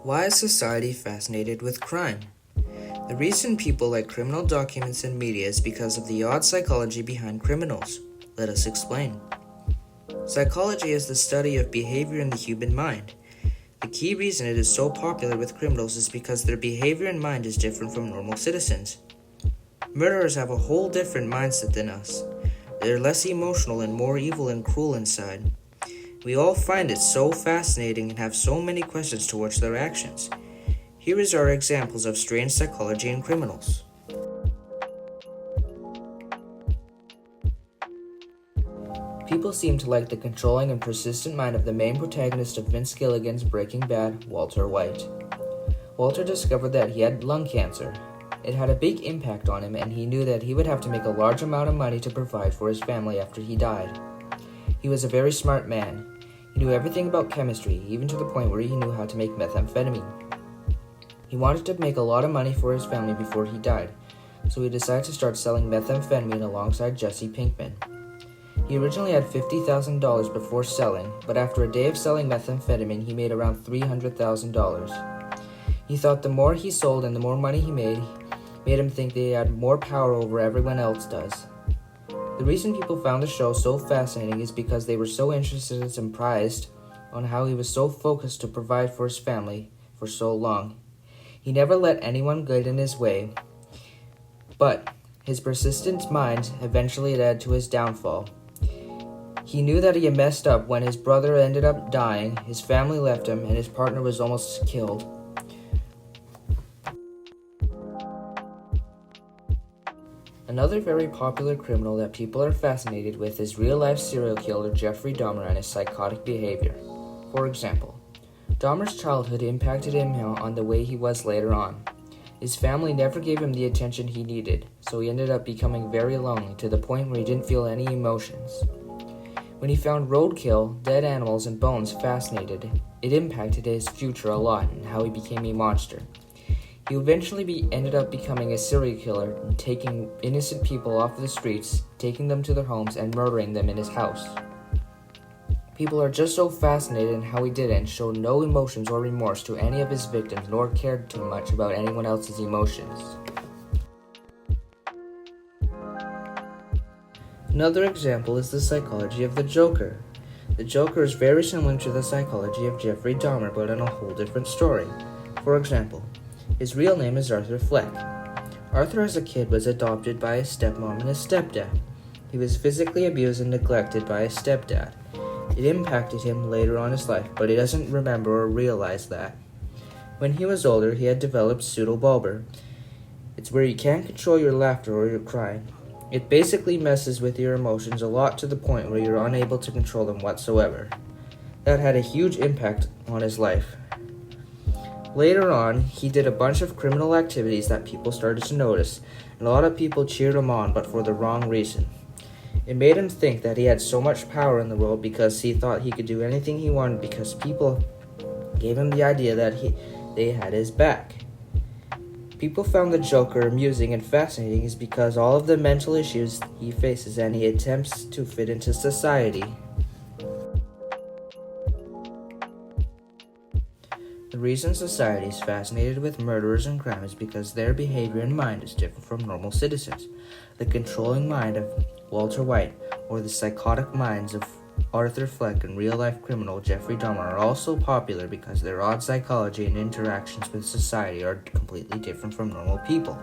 Why is society fascinated with crime? The reason people like criminal documents and media is because of the odd psychology behind criminals. Let us explain. Psychology is the study of behavior in the human mind. The key reason it is so popular with criminals is because their behavior and mind is different from normal citizens. Murderers have a whole different mindset than us. They're less emotional and more evil and cruel inside. We all find it so fascinating and have so many questions towards their actions. Here is our examples of strange psychology in criminals. People seem to like the controlling and persistent mind of the main protagonist of Vince Gilligan's Breaking Bad, Walter White. Walter discovered that he had lung cancer. It had a big impact on him, and he knew that he would have to make a large amount of money to provide for his family after he died. He was a very smart man. He knew everything about chemistry, even to the point where he knew how to make methamphetamine. He wanted to make a lot of money for his family before he died, so he decided to start selling methamphetamine alongside Jesse Pinkman. He originally had $50,000 before selling, but after a day of selling methamphetamine, he made around $300,000. He thought the more he sold and the more money he made him think that he had more power over everyone else does. The reason people found the show so fascinating is because they were so interested and surprised on how he was so focused to provide for his family for so long. He never let anyone get in his way, but his persistent mind eventually led to his downfall. He knew that he had messed up when his brother ended up dying, his family left him, and his partner was almost killed. Another very popular criminal that people are fascinated with is real-life serial killer Jeffrey Dahmer and his psychotic behavior. For example, Dahmer's childhood impacted him on the way he was later on. His family never gave him the attention he needed, so he ended up becoming very lonely to the point where he didn't feel any emotions. When he found roadkill, dead animals, and bones fascinated, it impacted his future a lot and how he became a monster. He eventually ended up becoming a serial killer and taking innocent people off the streets, taking them to their homes, and murdering them in his house. People are just so fascinated in how he did it and showed no emotions or remorse to any of his victims, nor cared too much about anyone else's emotions. Another example is the psychology of the Joker. The Joker is very similar to the psychology of Jeffrey Dahmer, but in a whole different story. For example, his real name is Arthur Fleck. Arthur as a kid was adopted by his stepmom and his stepdad. He was physically abused and neglected by his stepdad. It impacted him later on in his life, but he doesn't remember or realize that. When he was older, he had developed pseudobulbar. It's where you can't control your laughter or your crying. It basically messes with your emotions a lot to the point where you're unable to control them whatsoever. That had a huge impact on his life. Later on, he did a bunch of criminal activities that people started to notice, and a lot of people cheered him on, but for the wrong reason. It made him think that he had so much power in the world because he thought he could do anything he wanted because people gave him the idea that they had his back. People found the Joker amusing and fascinating is because all of the mental issues he faces and he attempts to fit into society. The reason society is fascinated with murderers and crime is because their behavior and mind is different from normal citizens. The controlling mind of Walter White or the psychotic minds of Arthur Fleck and real-life criminal Jeffrey Dahmer are also popular because their odd psychology and interactions with society are completely different from normal people.